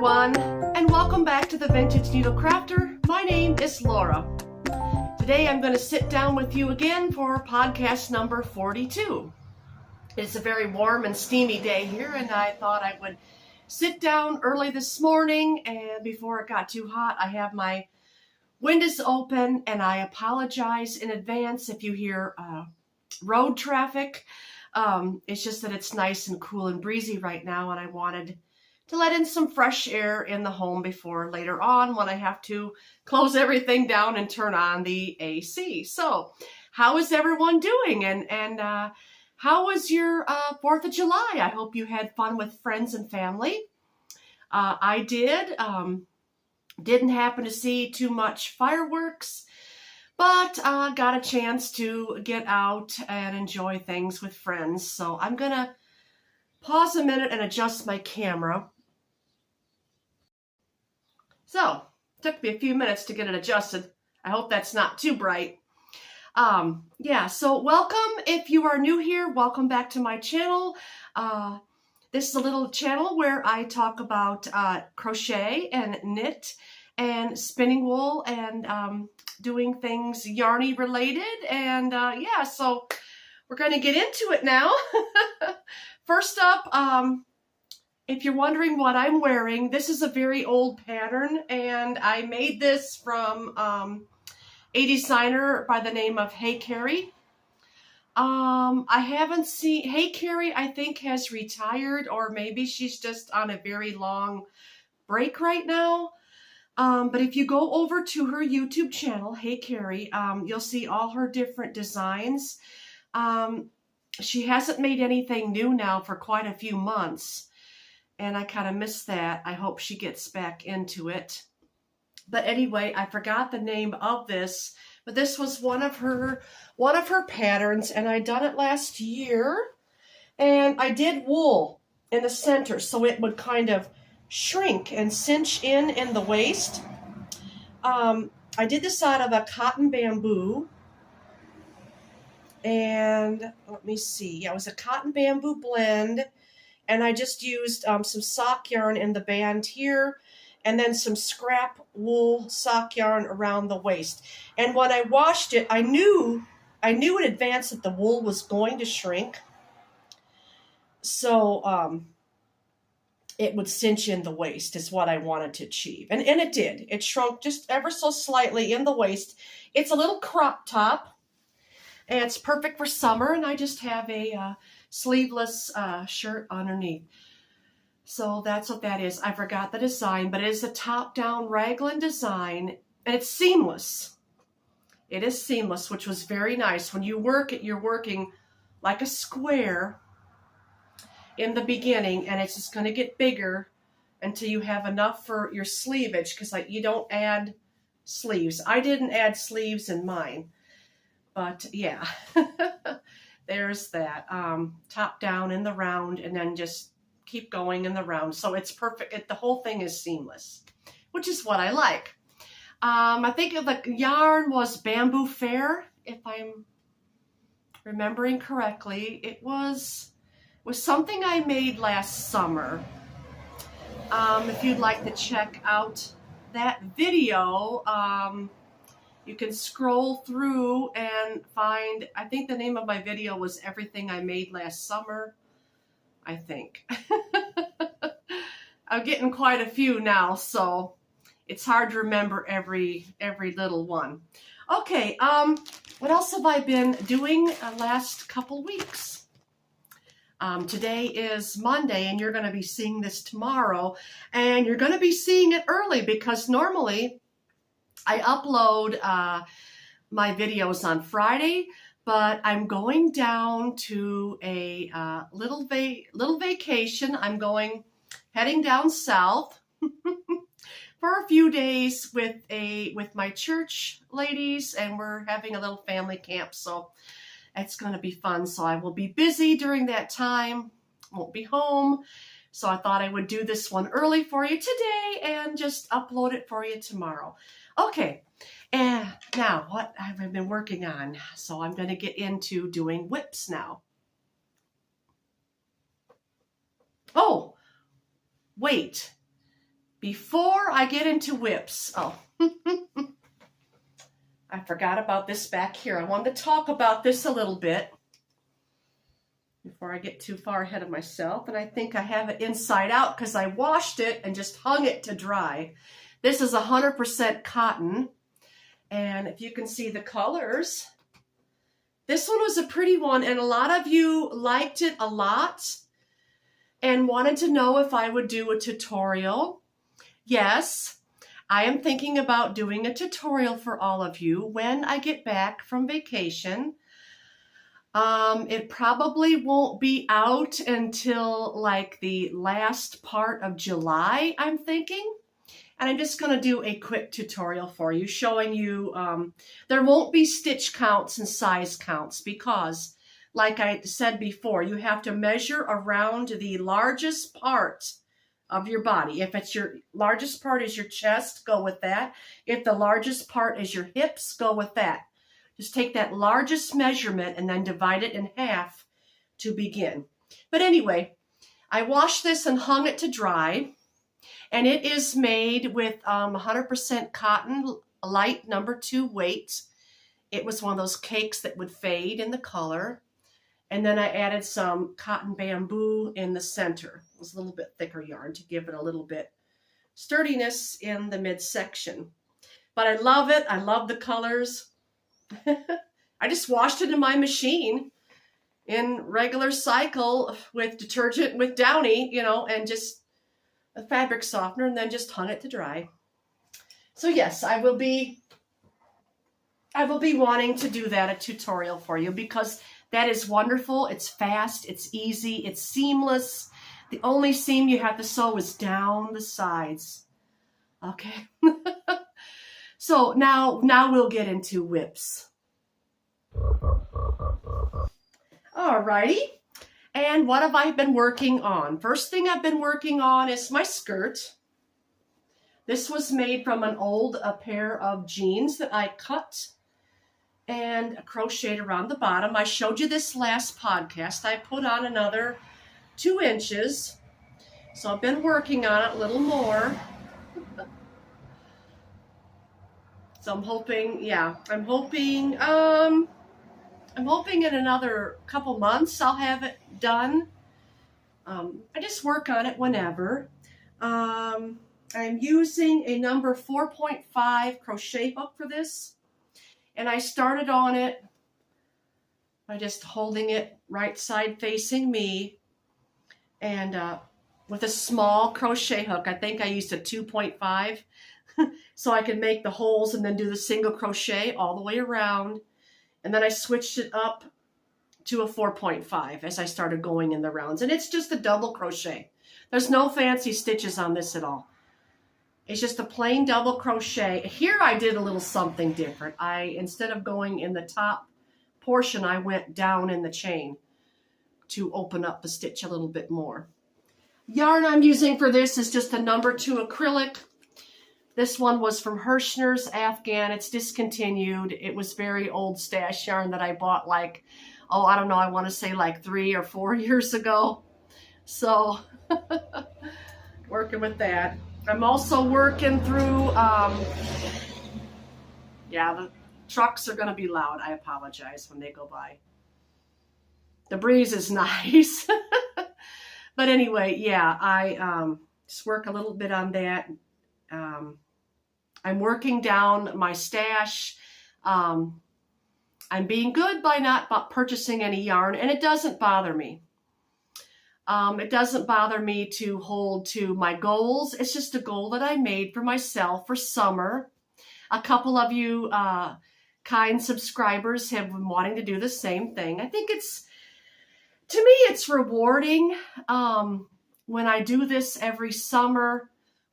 everyone, and welcome back to the Vintage Needle Crafter. My name is Laura. Today I'm going to sit down with you again for podcast number 42. It's a very warm and steamy day here, and I thought I would sit down early this morning, and before it got too hot, I have my windows open, and I apologize in advance if you hear road traffic. It's just that it's nice and cool and breezy right now, and I wanted to let in some fresh air in the home before later on when I have to close everything down and turn on the AC. So, how is everyone doing? And how was your 4th of July? I hope you had fun with friends and family. I did. Didn't happen to see too much fireworks, but got a chance to get out and enjoy things with friends. So I'm going to pause a minute and adjust my camera. So, took me a few minutes to get it adjusted. I hope that's not too bright. So welcome. If you are new here, welcome back to my channel. This is a little channel where I talk about crochet and knit and spinning wool and doing things yarny related. And so we're going to get into it now. First up, if you're wondering what I'm wearing, this is a very old pattern, and I made this from a designer by the name of Hey Carrie. I haven't seen, Hey Carrie I think has retired, or maybe she's just on a very long break right now. But if you go over to her YouTube channel, Hey Carrie, you'll see all her different designs. She hasn't made anything new now for quite a few months, and I kind of miss that. I hope she gets back into it. But anyway, I forgot the name of this, but this was one of her patterns, and I done it last year, and I did wool in the center so it would kind of shrink and cinch in the waist. I did this out of a cotton bamboo, and let me see. Yeah, it was a cotton bamboo blend, and I just used some sock yarn in the band here, and then some scrap wool sock yarn around the waist. And when I washed it, I knew in advance that the wool was going to shrink, so it would cinch in the waist is what I wanted to achieve. And it did. It shrunk just ever so slightly in the waist. It's a little crop top, and it's perfect for summer, and I just have a sleeveless shirt underneath. So that's what that is. I forgot the design, but it is a top-down raglan design, and it's seamless. It is seamless, which was very nice. When you work it, you're working like a square in the beginning, and it's just going to get bigger until you have enough for your sleevage, because you don't add sleeves. I didn't add sleeves in mine, but yeah. There's that. Top down in the round, and then just keep going in the round. So it's perfect. The whole thing is seamless, which is what I like. I think the yarn was Bamboo Fair, if I'm remembering correctly. It was something I made last summer. If you'd like to check out that video, you can scroll through and find, I think the name of my video was Everything I Made Last Summer, I think. I'm getting quite a few now, so it's hard to remember every little one. Okay, what else have I been doing last couple weeks? Today is Monday, and you're going to be seeing this tomorrow, and you're going to be seeing it early because normally I upload my videos on Friday, but I'm going down to a little vacation. I'm heading down south for a few days with my church ladies, and we're having a little family camp, so it's going to be fun. So I will be busy during that time, won't be home. So I thought I would do this one early for you today and just upload it for you tomorrow. Okay, and now what I've been working on. So I'm going to get into doing whips now. Oh, wait. before I get into whips, oh, I forgot about this back here. I wanted to talk about this a little bit before I get too far ahead of myself. And I think I have it inside out because I washed it and just hung it to dry. This is 100% cotton. And if you can see the colors, this one was a pretty one. And a lot of you liked it a lot and wanted to know if I would do a tutorial. Yes, I am thinking about doing a tutorial for all of you when I get back from vacation. It probably won't be out until like the last part of July, I'm thinking. And I'm just going to do a quick tutorial for you showing you, there won't be stitch counts and size counts because, like I said before, you have to measure around the largest part of your body. If it's your largest part is your chest, go with that. If the largest part is your hips, go with that. Just take that largest measurement and then divide it in half to begin. But anyway, I washed this and hung it to dry. And it is made with 100% cotton, light number 2 weight. It was one of those cakes that would fade in the color. And then I added some cotton bamboo in the center. It was a little bit thicker yarn to give it a little bit sturdiness in the midsection. But I love it. I love the colors. I just washed it in my machine in regular cycle with detergent, with Downy, you know, and just a fabric softener, and then just hung it to dry. So yes, I will be wanting to do that, a tutorial for you, because that is wonderful. It's fast, it's easy, it's seamless. The only seam you have to sew is down the sides. Okay. So now we'll get into whips. Alrighty. And what have I been working on? First thing I've been working on is my skirt. This was made from an old pair of jeans that I cut and crocheted around the bottom. I showed you this last podcast. I put on another 2 inches. So I've been working on it a little more. So I'm hoping in another couple months I'll have it done. I just work on it whenever. I'm using a number 4.5 crochet hook for this. And I started on it by just holding it right side facing me. And with a small crochet hook, I think I used a 2.5. So I could make the holes and then do the single crochet all the way around. And then I switched it up to a 4.5 as I started going in the rounds. And it's just a double crochet. There's no fancy stitches on this at all. It's just a plain double crochet. Here I did a little something different. Instead of going in the top portion, I went down in the chain to open up the stitch a little bit more. Yarn I'm using for this is just a number 2 acrylic. This one was from Hirschner's Afghan. It's discontinued. It was very old stash yarn that I bought like, I don't know, I want to say like 3 or 4 years ago. So, working with that. I'm also working through, the trucks are going to be loud. I apologize when they go by. The breeze is nice. But anyway, yeah, I just work a little bit on that. I'm working down my stash. I'm being good by not purchasing any yarn, and it doesn't bother me. It doesn't bother me to hold to my goals. It's just a goal that I made for myself for summer. A couple of you kind subscribers have been wanting to do the same thing. I think to me, it's rewarding when I do this every summer.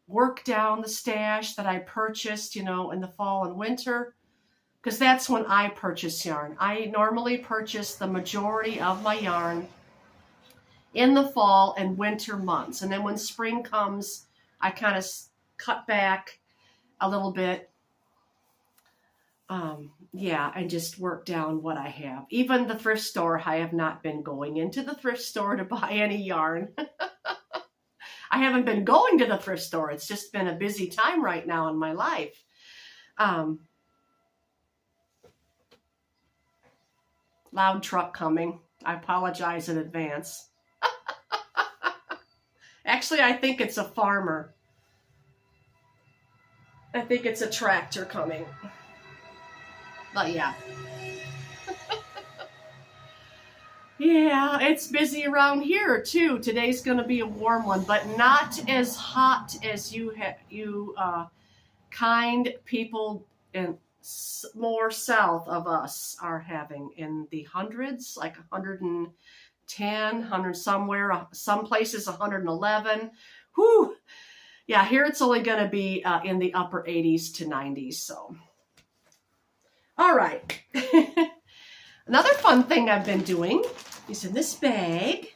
Work down the stash that I purchased, in the fall and winter, because that's when I purchase yarn. I normally purchase the majority of my yarn in the fall and winter months. And then when spring comes, I kind of cut back a little bit. And just work down what I have. Even the thrift store, I have not been going into the thrift store to buy any yarn. I haven't been going to the thrift store. It's just been a busy time right now in my life. Loud truck coming. I apologize in advance. Actually, I think it's a farmer. I think it's a tractor coming. But yeah. Yeah, it's busy around here too. Today's going to be a warm one, but not as hot as you kind people in more south of us are having, in the hundreds, like 110, 100 somewhere, some places 111. Whew. Yeah, here it's only going to be in the upper 80s to 90s. So, all right. Another fun thing I've been doing is in this bag.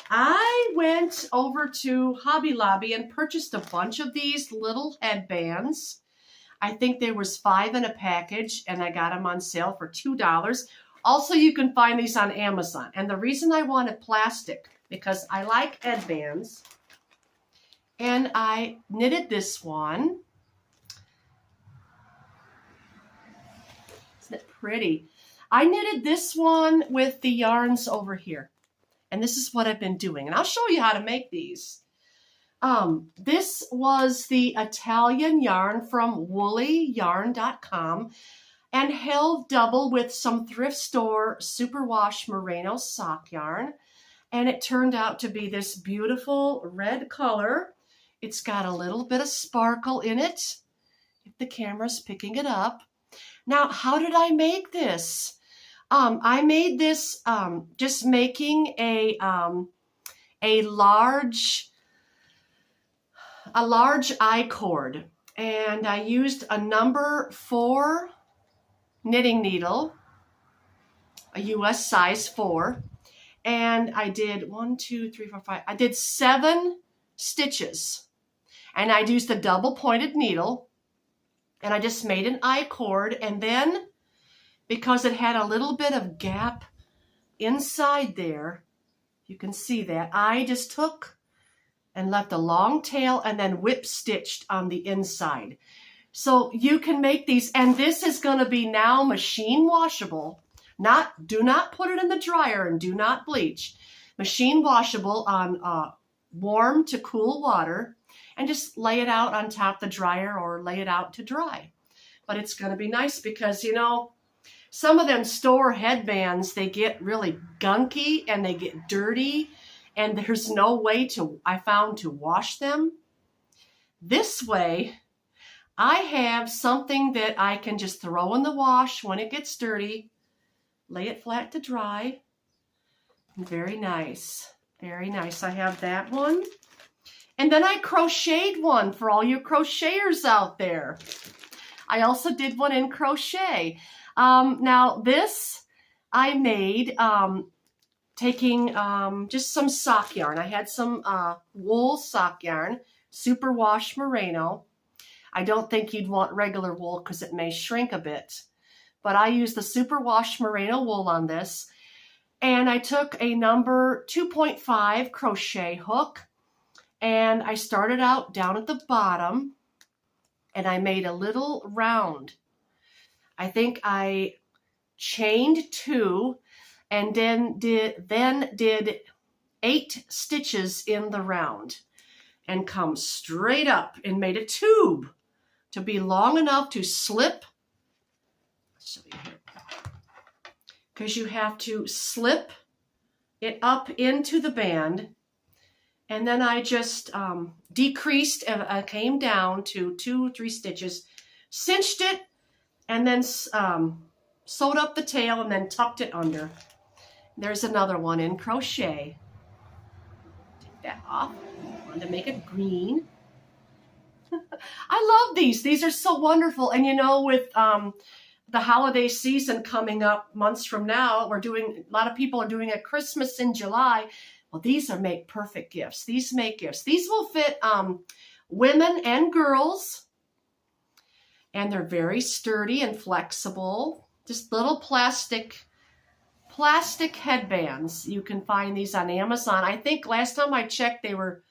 I went over to Hobby Lobby and purchased a bunch of these little headbands. I think there was 5 in a package, and I got them on sale for $2. Also, you can find these on Amazon. And the reason I wanted plastic, because I like headbands, and I knitted this one. Isn't it pretty? I knitted this one with the yarns over here. And this is what I've been doing. And I'll show you how to make these. This was the Italian yarn from woollyyarn.com and held double with some thrift store superwash merino sock yarn. And it turned out to be this beautiful red color. It's got a little bit of sparkle in it, if the camera's picking it up. Now, how did I make this? I made this just making a large I-cord, and I used a number 4 knitting needle, a US size 4, and I did 1, 2, 3, 4, 5. I did 7 stitches, and I used a double pointed needle, and I just made an I-cord, and then because it had a little bit of gap inside there, you can see that, I just took and left a long tail and then whip stitched on the inside. So you can make these, and this is going to be now machine washable. Do not put it in the dryer and do not bleach. Machine washable on warm to cool water, and just lay it out on top the dryer or lay it out to dry. But it's going to be nice because, you know, some of them store headbands, they get really gunky and they get dirty, and there's no way I found to wash them. This way, I have something that I can just throw in the wash when it gets dirty, lay it flat to dry. Very nice. Very nice. I have that one. And then I crocheted one for all you crocheters out there. I also did one in crochet. Now this I made taking just some sock yarn. I had some wool sock yarn, superwash merino. I don't think you'd want regular wool because it may shrink a bit. But I used the superwash merino wool on this. And I took a number 2.5 crochet hook. And I started out down at the bottom. And I made a little round. I think I chained 2 and then did 8 stitches in the round and come straight up and made a tube to be long enough to slip. I'll show you here. Because you have to slip it up into the band. And then I just decreased and I came down to 2 or 3 stitches, cinched it, and then sewed up the tail and then tucked it under. There's another one in crochet. Take that off. I wanted to make it green. I love these. These are so wonderful. And you know, with the holiday season coming up months from now, a lot of people are doing a Christmas in July. Well, these make perfect gifts. These make gifts. These will fit women and girls. And they're very sturdy and flexible. Just little plastic plastic headbands. You can find these on Amazon. I think last time I checked, they were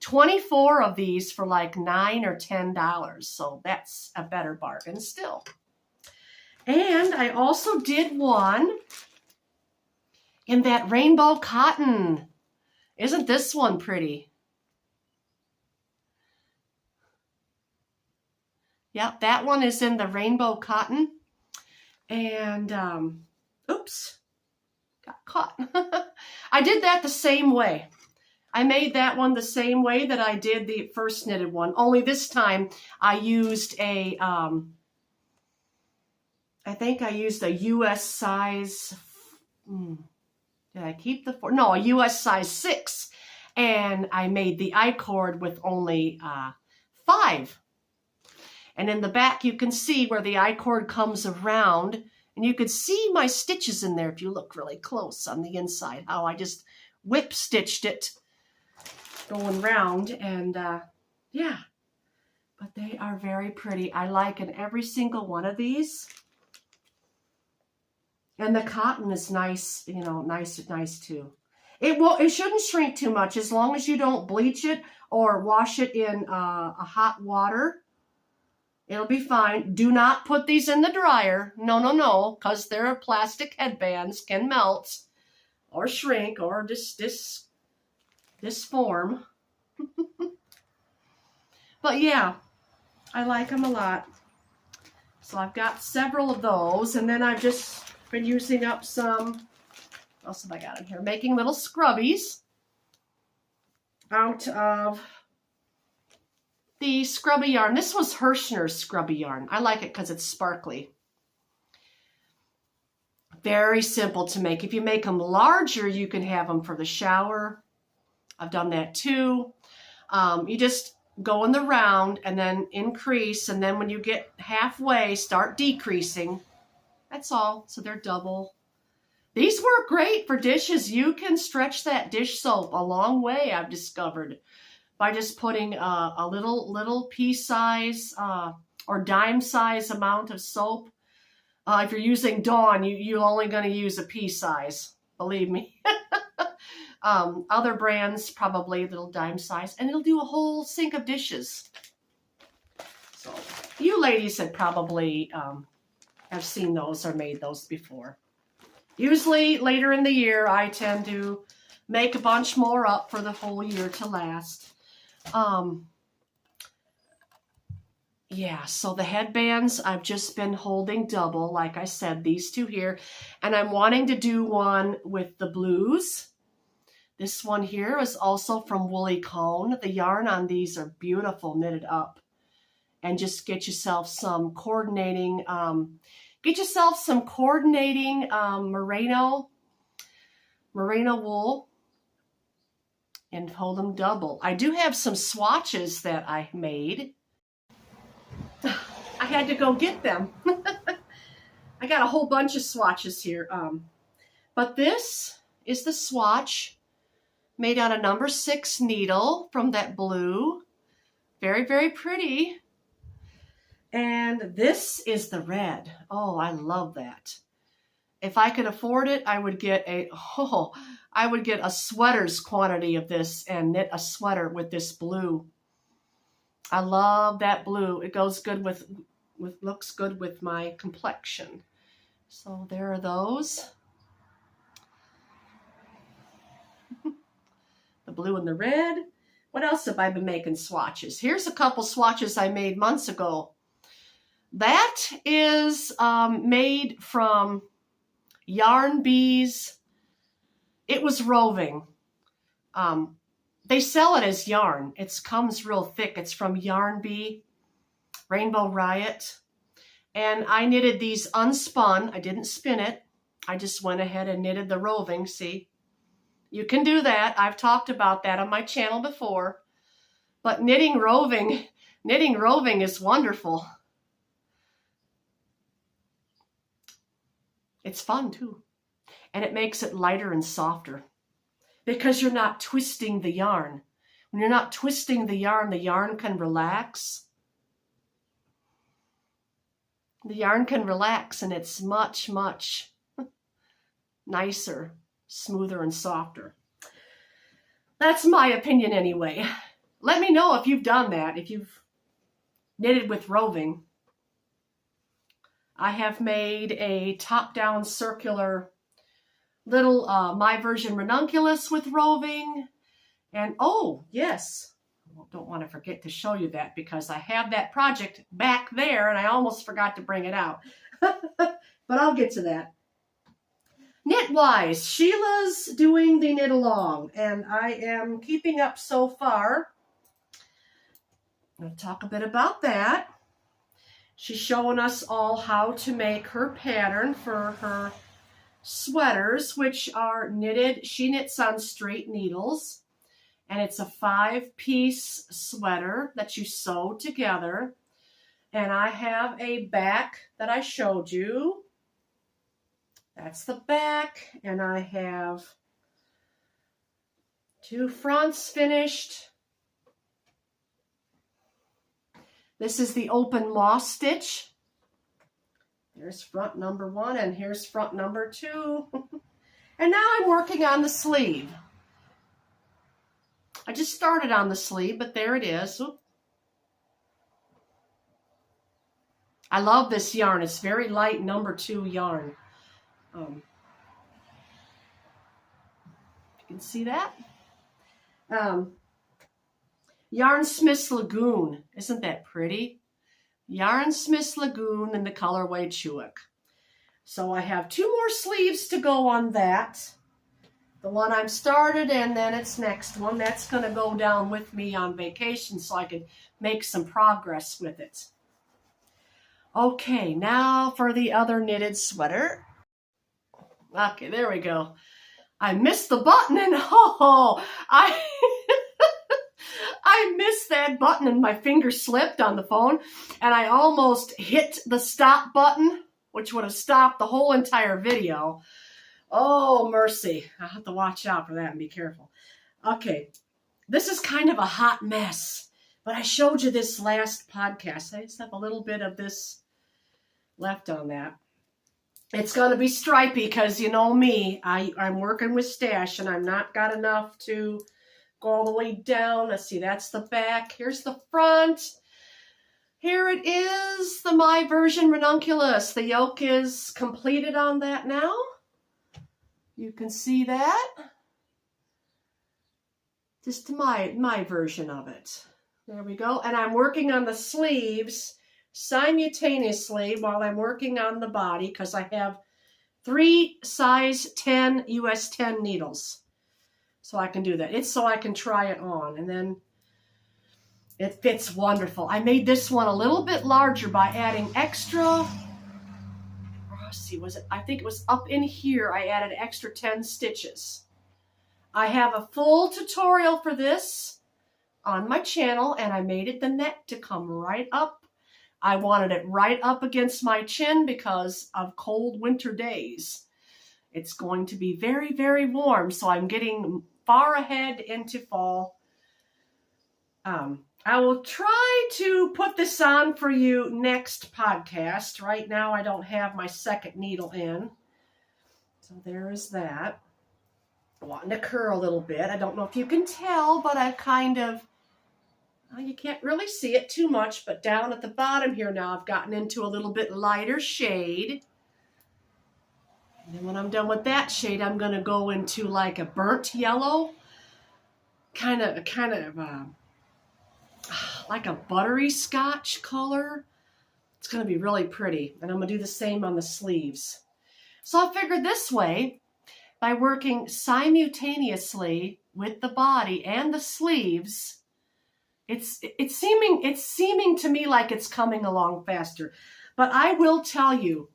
24 of these for like $9 or $10. So that's a better bargain still. And I also did one in that rainbow cotton. Isn't this one pretty? Yep, that one is in the rainbow cotton. And, oops, got caught. I did that the same way. I made that one the same way that I did the first knitted one. Only this time I used a, I think I used a US size, did I keep the 4? No, a US size 6. And I made the I-cord with only 5. And in the back, you can see where the I-cord comes around. And you could see my stitches in there if you look really close on the inside. How I just whip stitched it going round. And yeah, but they are very pretty. I like in every single one of these. And the cotton is nice, you know, nice too. It shouldn't shrink too much as long as you don't bleach it or wash it in a hot water. It'll be fine. Do not put these in the dryer. No, because they're plastic headbands, can melt or shrink or this form. But yeah, I like them a lot. So I've got several of those, and then I've just been using up some, what else have I got in here? Making little scrubbies out of the scrubby yarn. This was Hirschner's scrubby yarn. I like it because it's sparkly. Very simple to make. If you make them larger, you can have them for the shower. I've done that too. You just go in the round and then increase. And then when you get halfway, start decreasing. That's all. So they're double. These work great for dishes. You can stretch that dish soap a long way, I've discovered, by just putting a little pea size or dime size amount of soap. If you're using Dawn, you're only going to use a pea size, believe me. Other brands, probably a little dime size, and it'll do a whole sink of dishes. So you ladies have probably have seen those or made those before. Usually later in the year, I tend to make a bunch more up for the whole year to last. Yeah, so the headbands, I've just been holding double, like I said, these two here. And I'm wanting to do one with the blues. This one here is also from Woolly Cone. The yarn on these are beautiful, knitted up. And just get yourself some coordinating, merino wool. And hold them double. I do have some swatches that I made. I had to go get them. I got a whole bunch of swatches here. But this is the swatch made on a number 6 needle from that blue. Very, very pretty. And this is the red. Oh, I love that. If I could afford it, I would get a sweater's quantity of this and knit a sweater with this blue. I love that blue. It goes good looks good with my complexion. So there are those. The blue and the red. What else have I been making swatches? Here's a couple swatches I made months ago. That is made from Yarn Bees. It was roving. They sell it as yarn. It comes real thick. It's from Yarn Bee, Rainbow Riot. And I knitted these unspun. I didn't spin it. I just went ahead and knitted the roving. See, you can do that. I've talked about that on my channel before. But knitting roving is wonderful. It's fun too. And it makes it lighter and softer because you're not twisting the yarn. When you're not twisting the yarn can relax. The yarn can relax and it's much, much nicer, smoother, and softer. That's my opinion anyway. Let me know if you've done that, if you've knitted with roving. I have made a top-down circular little My Version Ranunculus with roving. And oh, yes, I don't want to forget to show you that because I have that project back there and I almost forgot to bring it out. But I'll get to that. Knitwise, Sheila's doing the knit along, and I am keeping up so far. I'm going to talk a bit about that. She's showing us all how to make her pattern for her sweaters, which are knitted. She knits on straight needles, and it's a 5-piece sweater that you sew together. And I have a back that I showed you. That's the back, and I have 2 fronts finished. This is the open moss stitch. There's front number 1, and here's front number 2. And now I'm working on the sleeve. I just started on the sleeve, but there it is. Oop. I love this yarn. It's very light number 2 yarn. You can see that. Yarn Smith's Lagoon. Isn't that pretty? Yarn Smith's Lagoon in the colorway Chewik. So I have 2 more sleeves to go on that. The one I've started, and then its next one. That's going to go down with me on vacation so I can make some progress with it. Okay, now for the other knitted sweater. Okay, there we go. I missed the button, and I missed that button and my finger slipped on the phone, and I almost hit the stop button, which would have stopped the whole entire video. Oh, mercy. I'll have to watch out for that and be careful. Okay, this is kind of a hot mess, but I showed you this last podcast. I just have a little bit of this left on that. It's going to be stripy because, you know me, I'm working with stash and I'm not got enough to go all the way down. Let's see, that's the back. Here's the front. Here it is, the My Version Ranunculus. The yoke is completed on that now. You can see that. Just my version of it. There we go. And I'm working on the sleeves simultaneously while I'm working on the body because I have 3 size 10 US 10 needles. So I can do that. It's so I can try it on, and then it fits wonderful. I made this one a little bit larger by adding extra, let's see, I think it was up in here, I added extra 10 stitches. I have a full tutorial for this on my channel, and I made it the neck to come right up. I wanted it right up against my chin because of cold winter days. It's going to be very, very warm, so I'm getting far ahead into fall. I will try to put this on for you next podcast. Right now, I don't have my second needle in. So there is that. I'm wanting to curl a little bit. I don't know if you can tell, but I kind of, you can't really see it too much, but down at the bottom here now, I've gotten into a little bit lighter shade. And then when I'm done with that shade, I'm going to go into like a burnt yellow, kind of like a buttery scotch color. It's going to be really pretty. And I'm going to do the same on the sleeves. So I figured this way, by working simultaneously with the body and the sleeves, it's seeming to me like it's coming along faster. But I will tell you,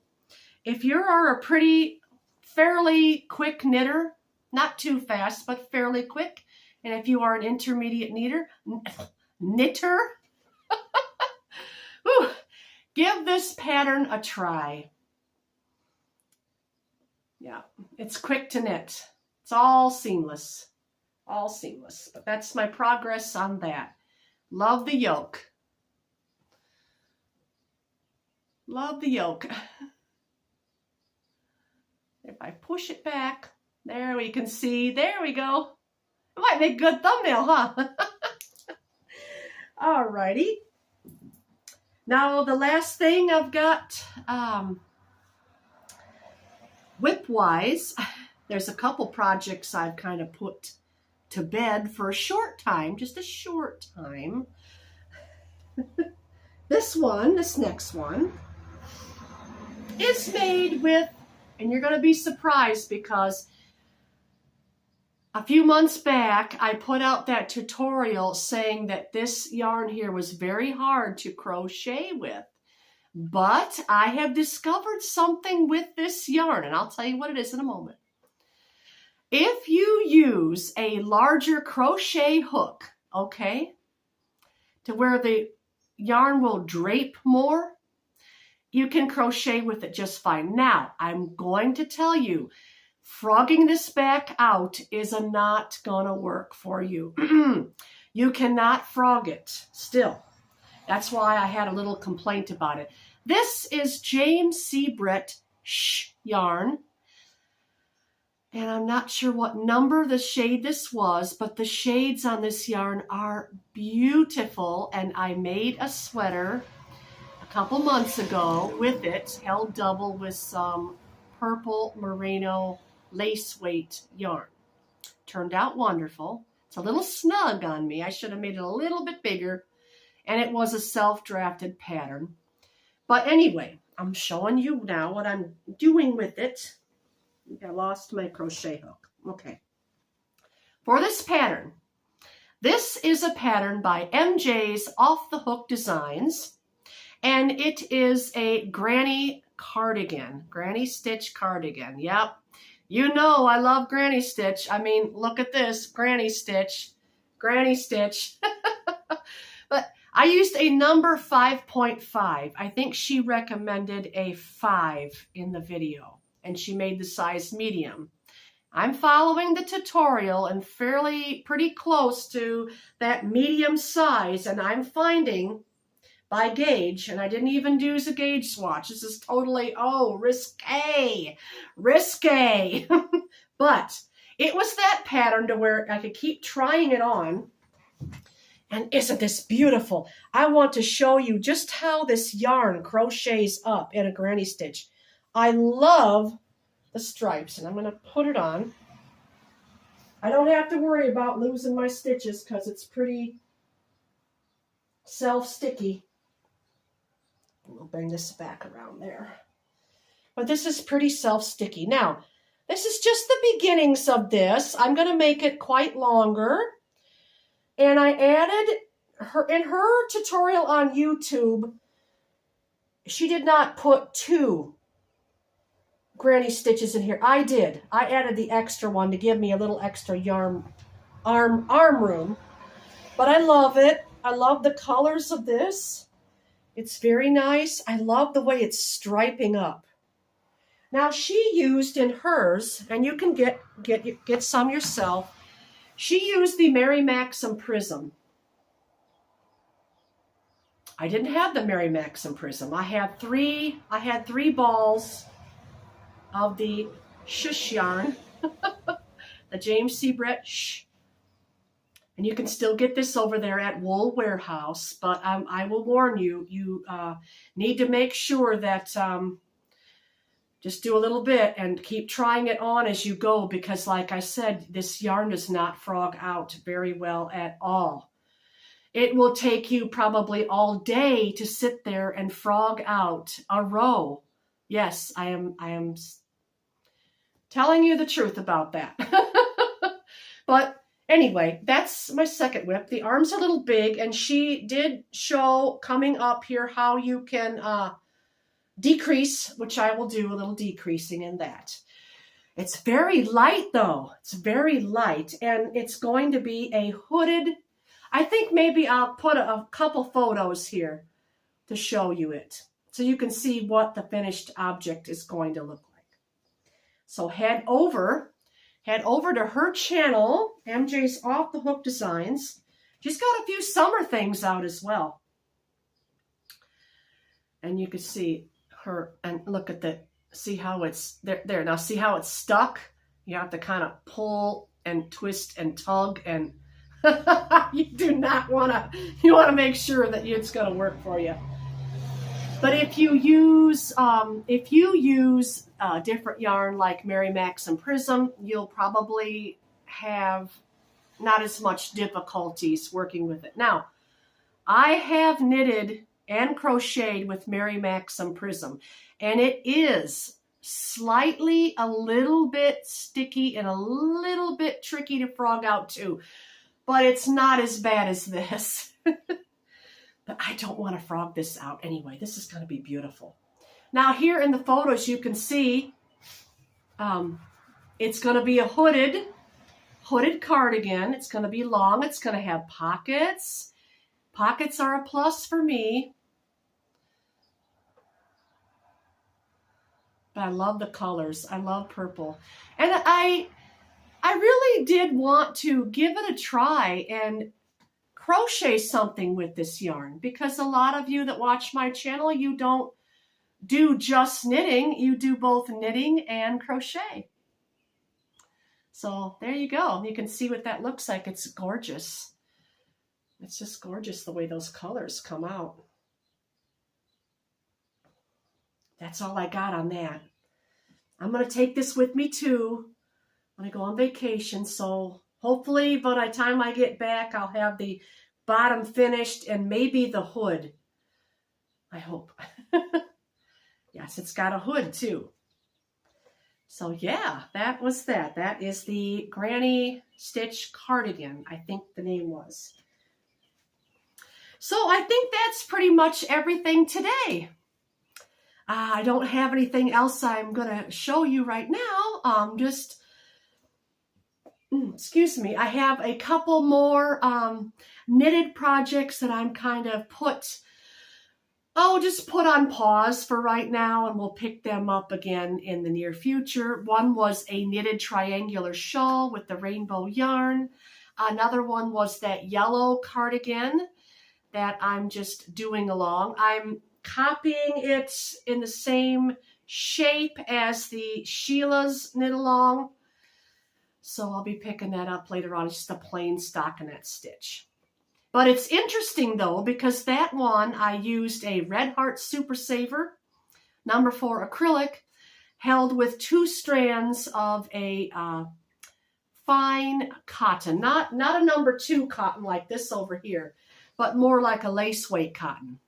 if you are a fairly quick knitter, not too fast, but fairly quick, and if you are an intermediate knitter, give this pattern a try. Yeah, it's quick to knit. It's all seamless. All seamless. But that's my progress on that. Love the yoke. Love the yoke. If I push it back, there we can see, there we go. It might make a good thumbnail, huh? Alrighty. Now the last thing I've got, WIP-wise, there's a couple projects I've kind of put to bed for a short time, just a short time. This next one, is made with, and you're going to be surprised because a few months back, I put out that tutorial saying that this yarn here was very hard to crochet with. But I have discovered something with this yarn, and I'll tell you what it is in a moment. If you use a larger crochet hook, okay, to where the yarn will drape more, you can crochet with it just fine. Now, I'm going to tell you, frogging this back out is not gonna work for you. You cannot frog it still. That's why I had a little complaint about it. This is James C. Brett yarn. And I'm not sure what number the shade this was, but the shades on this yarn are beautiful. And I made a sweater a couple months ago with it, held double with some purple merino lace weight yarn. Turned out wonderful. It's a little snug on me. I should have made it a little bit bigger. And it was a self-drafted pattern. But anyway, I'm showing you now what I'm doing with it. I lost my crochet hook. Okay. For this pattern, this is a pattern by MJ's Off the Hook Designs. And it is a granny cardigan, granny stitch cardigan. Yep. You know I love granny stitch. I mean, look at this, granny stitch, granny stitch. But I used a number 5.5. I think she recommended a 5 in the video, and she made the size medium. I'm following the tutorial and pretty close to that medium size, and I'm finding by gauge, and I didn't even use a gauge swatch. This is totally, risque, risque. But it was that pattern to where I could keep trying it on. And isn't this beautiful? I want to show you just how this yarn crochets up in a granny stitch. I love the stripes, and I'm going to put it on. I don't have to worry about losing my stitches because it's pretty self-sticky. We'll bring this back around there. But this is pretty self-sticky. Now, this is just the beginnings of this. I'm going to make it quite longer. And I added in her tutorial on YouTube, she did not put 2 granny stitches in here. I did. I added the extra one to give me a little extra yarn arm room. But I love it. I love the colors of this. It's very nice. I love the way it's striping up. Now she used in hers, and you can get some yourself. She used the Mary Maxim Prism. I didn't have the Mary Maxim Prism. I had three balls of the shush yarn, the James C. Brett And you can still get this over there at Wool Warehouse, but I will warn you, you need to make sure that just do a little bit and keep trying it on as you go, because like I said, this yarn does not frog out very well at all. It will take you probably all day to sit there and frog out a row. Yes, I am telling you the truth about that. But anyway, that's my second WIP. The arm's a little big, and she did show coming up here how you can decrease, which I will do a little decreasing in that. It's very light though. It's very light, and it's going to be a hooded. I think maybe I'll put a couple photos here to show you it, so you can see what the finished object is going to look like. So head over to her channel, MJ's Off the Hook Designs. She's got a few summer things out as well. And you can see her, and look at the See how it's there. Now see how it's stuck? You have to kind of pull and twist and tug, and you do not want to, you want to make sure that it's going to work for you. But if you use different yarn like Mary Maxim Prism, you'll probably have not as much difficulties working with it. Now, I have knitted and crocheted with Mary Maxim Prism, and it is slightly a little bit sticky and a little bit tricky to frog out too, but it's not as bad as this. But I don't want to frog this out anyway. This is going to be beautiful. Now here in the photos you can see it's going to be a hooded cardigan. It's going to be long. It's going to have pockets. Pockets are a plus for me. But I love the colors. I love purple. And I really did want to give it a try and crochet something with this yarn, because a lot of you that watch my channel, you don't do just knitting. You do both knitting and crochet. So there you go. You can see what that looks like. It's gorgeous. It's just gorgeous the way those colors come out. That's all I got on that. I'm going to take this with me too when I go on vacation. So hopefully by the time I get back, I'll have the bottom finished and maybe the hood. I hope. Yes, it's got a hood too. So yeah, that was that. That is the Granny Stitch cardigan, I think the name was. So I think that's pretty much everything today. I don't have anything else I'm going to show you right now. Excuse me, I have a couple more knitted projects that I'm kind of just put on pause for right now, and we'll pick them up again in the near future. One was a knitted triangular shawl with the rainbow yarn. Another one was that yellow cardigan that I'm just doing along. I'm copying it in the same shape as the Sheila's knit along. So I'll be picking that up later on. It's just a plain stockinette stitch. But it's interesting though, because that one I used a Red Heart Super Saver number 4 acrylic held with 2 strands of a fine cotton, not a number 2 cotton like this over here, but more like a lace weight cotton.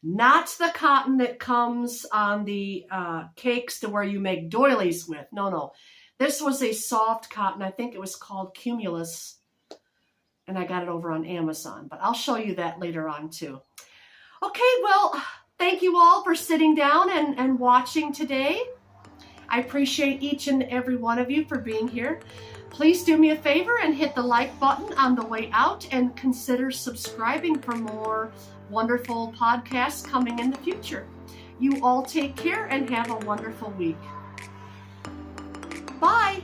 Not the cotton that comes on the cakes to where you make doilies with. No. This was a soft cotton. I think it was called Cumulus. And I got it over on Amazon. But I'll show you that later on too. Okay, well, thank you all for sitting down and watching today. I appreciate each and every one of you for being here. Please do me a favor and hit the like button on the way out, and consider subscribing for more wonderful podcasts coming in the future. You all take care and have a wonderful week. Bye.